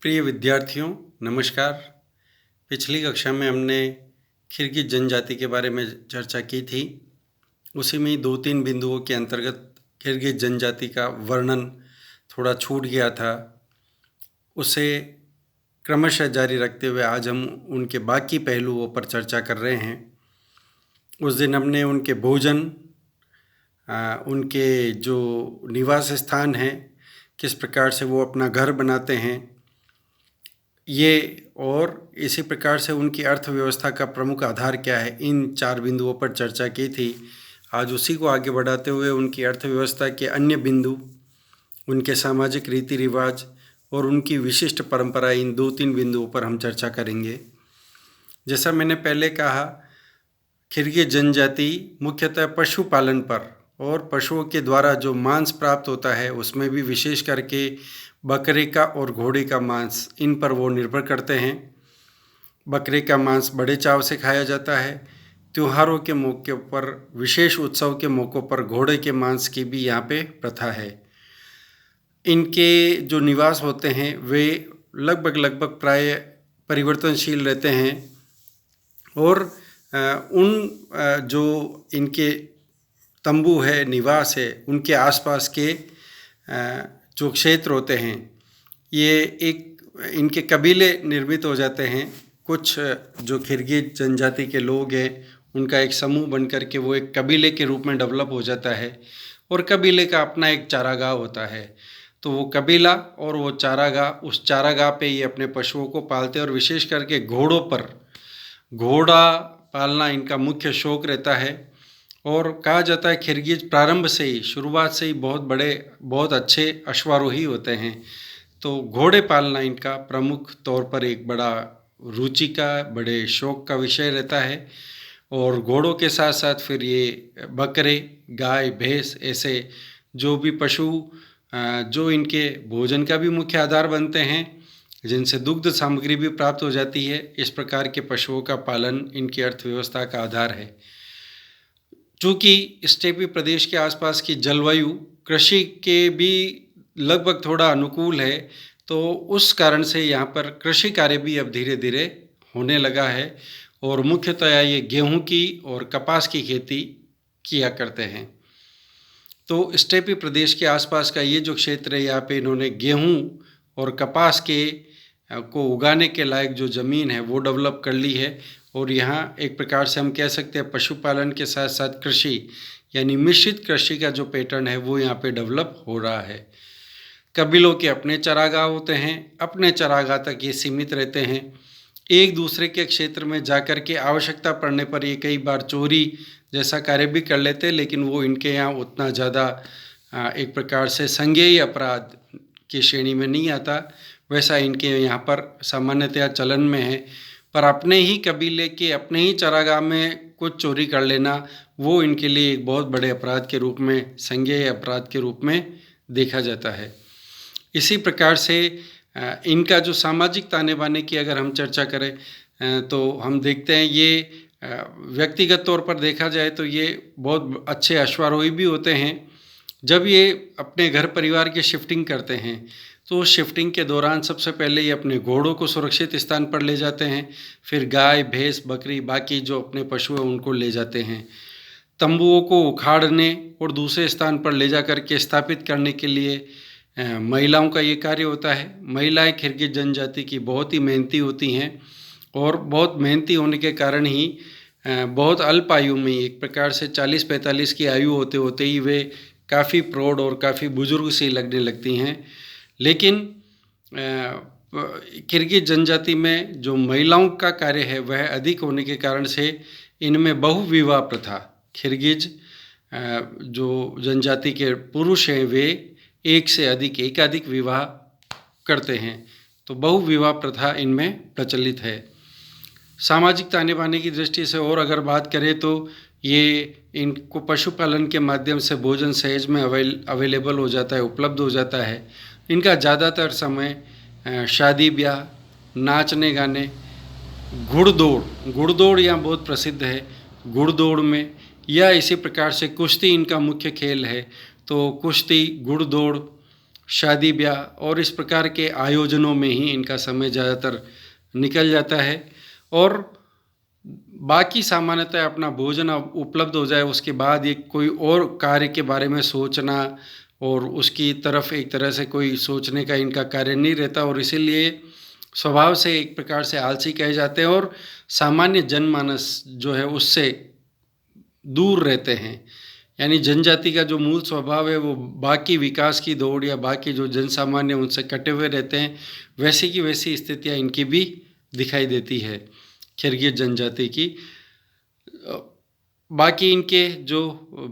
प्रिय विद्यार्थियों, नमस्कार। पिछली कक्षा में हमने किर्गिज जनजाति के बारे में चर्चा की थी। उसी में 2-3 बिंदुओं के अंतर्गत किर्गिज जनजाति का वर्णन थोड़ा छूट गया था। उसे क्रमशः जारी रखते हुए आज हम उनके बाकी पहलुओं पर चर्चा कर रहे हैं। उस दिन हमने उनके भोजन, उनके जो निवास स्थान हैं, किस प्रकार से वो अपना घर बनाते हैं, ये और इसी प्रकार से उनकी अर्थव्यवस्था का प्रमुख आधार क्या है, इन 4 बिंदुओं पर चर्चा की थी। आज उसी को आगे बढ़ाते हुए उनकी अर्थव्यवस्था के अन्य बिंदु, उनके सामाजिक रीति रिवाज और उनकी विशिष्ट परंपरा, इन 2-3 बिंदुओं पर हम चर्चा करेंगे। जैसा मैंने पहले कहा, किर्गिज जनजाति मुख्यतः पशुपालन पर और पशुओं के द्वारा जो मांस प्राप्त होता है उसमें भी विशेष करके बकरे का और घोड़े का मांस, इन पर वो निर्भर करते हैं। बकरे का मांस बड़े चाव से खाया जाता है। त्योहारों के मौके पर, विशेष उत्सव के मौक़ों पर घोड़े के मांस की भी यहाँ पे प्रथा है। इनके जो निवास होते हैं वे लगभग प्राय परिवर्तनशील रहते हैं और जो इनके तंबू है, निवास है, उनके आसपास के जो क्षेत्र होते हैं, ये एक इनके कबीले निर्मित हो जाते हैं। कुछ जो किर्गिज जनजाति के लोग हैं उनका एक समूह बन कर के वो एक कबीले के रूप में डेवलप हो जाता है और कबीले का अपना एक चारागाह होता है। तो वो कबीला और वो चारागाह, उस चारागाह पे ये अपने पशुओं को पालते हैं और विशेष करके घोड़ों पर, घोड़ा पालना इनका मुख्य शौक रहता है। और कहा जाता है किर्गिज प्रारंभ से ही, शुरुआत से ही बहुत अच्छे अश्वारोही होते हैं। तो घोड़े पालना इनका प्रमुख तौर पर एक बड़ा रुचि का, बड़े शौक का विषय रहता है। और घोड़ों के साथ साथ फिर ये बकरे, गाय, भैंस, ऐसे जो भी पशु जो इनके भोजन का भी मुख्य आधार बनते हैं, जिनसे दुग्ध सामग्री भी प्राप्त हो जाती है, इस प्रकार के पशुओं का पालन इनकी अर्थव्यवस्था का आधार है। चूँकि स्टेपी प्रदेश के आसपास की जलवायु कृषि के भी लगभग थोड़ा अनुकूल है, तो उस कारण से यहाँ पर कृषि कार्य भी अब धीरे धीरे होने लगा है और मुख्यतः ये गेहूं की और कपास की खेती किया करते हैं। तो स्टेपी प्रदेश के आसपास का ये जो क्षेत्र है, यहाँ पे इन्होंने गेहूं और कपास को उगाने के लायक जो ज़मीन है वो डेवलप कर ली है। और यहाँ एक प्रकार से हम कह सकते हैं पशुपालन के साथ साथ कृषि, यानी मिश्रित कृषि का जो पैटर्न है वो यहाँ पे डेवलप हो रहा है। कबीलों के अपने चरागाह होते हैं, अपने चरागाह तक ये सीमित रहते हैं। एक दूसरे के क्षेत्र में जाकर के आवश्यकता पड़ने पर ये कई बार चोरी जैसा कार्य भी कर लेते हैं, लेकिन वो इनके यहाँ उतना ज़्यादा एक प्रकार से संज्ञेय अपराध की श्रेणी में नहीं आता। वैसा इनके यहाँ पर सामान्यतया चलन में है। पर अपने ही कबीले के, अपने ही चरागाह में कुछ चोरी कर लेना, वो इनके लिए एक बहुत बड़े अपराध के रूप में, संज्ञेय अपराध के रूप में देखा जाता है। इसी प्रकार से इनका जो सामाजिक ताने बाने की अगर हम चर्चा करें तो हम देखते हैं ये व्यक्तिगत तौर पर देखा जाए तो ये बहुत अच्छे अश्वारोही भी होते हैं। जब ये अपने घर परिवार की शिफ्टिंग करते हैं तो शिफ्टिंग के दौरान सबसे पहले ये अपने घोड़ों को सुरक्षित स्थान पर ले जाते हैं, फिर गाय, भैंस, बकरी, बाकी जो अपने पशु हैं उनको ले जाते हैं। तंबुओं को उखाड़ने और दूसरे स्थान पर ले जा कर के स्थापित करने के लिए महिलाओं का ये कार्य होता है। महिलाएं किर्गिज जनजाति की बहुत ही मेहनती होती हैं और बहुत मेहनती होने के कारण ही बहुत अल्प आयु में, एक प्रकार से 40-45 की आयु होते होते ही वे काफ़ी प्रौढ़ और काफ़ी बुजुर्ग सी लगने लगती हैं। लेकिन किर्गिज जनजाति में जो महिलाओं का कार्य है वह अधिक होने के कारण से इनमें बहुविवाह प्रथा, किर्गिज जो जनजाति के पुरुष हैं वे एकाधिक विवाह करते हैं, तो बहुविवाह प्रथा इनमें प्रचलित है। सामाजिक ताने बाने की दृष्टि से और अगर बात करें तो ये इनको पशुपालन के माध्यम से भोजन सहज में अवेलेबल हो जाता है, उपलब्ध हो जाता है। इनका ज़्यादातर समय शादी ब्याह, नाचने गाने, घुड़दौड़ यहाँ बहुत प्रसिद्ध है, घुड़दौड़ में, या इसी प्रकार से कुश्ती इनका मुख्य खेल है। तो कुश्ती, घुड़दौड़ शादी ब्याह और इस प्रकार के आयोजनों में ही इनका समय ज़्यादातर निकल जाता है। और बाकी सामान्यतः अपना भोजन उपलब्ध हो जाए उसके बाद ये कोई और कार्य के बारे में सोचना और उसकी तरफ एक तरह से कोई सोचने का इनका कार्य नहीं रहता, और इसीलिए स्वभाव से एक प्रकार से आलसी कहे जाते हैं और सामान्य जनमानस जो है उससे दूर रहते हैं। यानी जनजाति का जो मूल स्वभाव है वो बाकी विकास की दौड़ या बाकी जो जन सामान्य उनसे कटे हुए रहते हैं, वैसी की वैसी स्थितियाँ इनकी भी दिखाई देती है खिरगित जनजाति की। बाकी इनके जो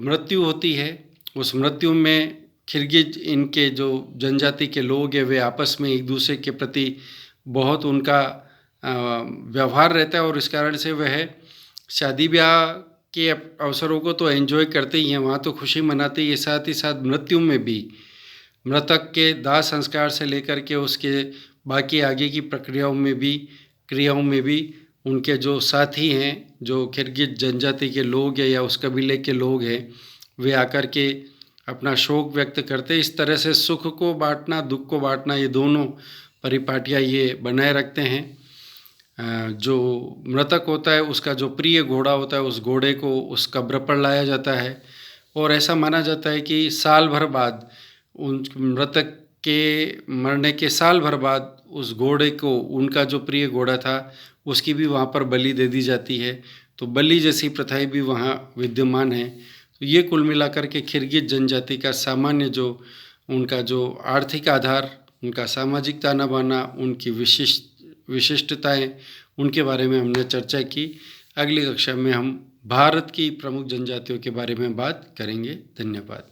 मृत्यु होती है उस मृत्यु में खिरगित इनके जो जनजाति के लोग हैं वे आपस में एक दूसरे के प्रति बहुत उनका व्यवहार रहता है, और इस कारण से वह शादी ब्याह के अवसरों को तो एंजॉय करते ही हैं, वहाँ तो खुशी मनाते ही है, साथ ही साथ मृत्यु में भी मृतक के दाह संस्कार से लेकर के उसके बाकी आगे की क्रियाओं में भी उनके जो साथी हैं, जो खिरगित जनजाति के लोग हैं या उस कबीले के लोग हैं, वे आकर के अपना शोक व्यक्त करते। इस तरह से सुख को बांटना, दुख को बांटना, ये दोनों परिपाटियाँ ये बनाए रखते हैं। जो मृतक होता है उसका जो प्रिय घोड़ा होता है उस घोड़े को उस कब्र पर लाया जाता है, और ऐसा माना जाता है कि साल भर बाद उन मृतक के मरने के साल भर बाद उस घोड़े को, उनका जो प्रिय घोड़ा था उसकी भी वहाँ पर बलि दे दी जाती है। तो बलि जैसी प्रथाएं भी वहाँ विद्यमान है। तो ये कुल मिलाकर के खिरगित जनजाति का सामान्य जो उनका जो आर्थिक आधार, उनका सामाजिक ताना बाना, उनकी विशिष्टताएं, उनके बारे में हमने चर्चा की। अगली कक्षा में हम भारत की प्रमुख जनजातियों के बारे में बात करेंगे। धन्यवाद।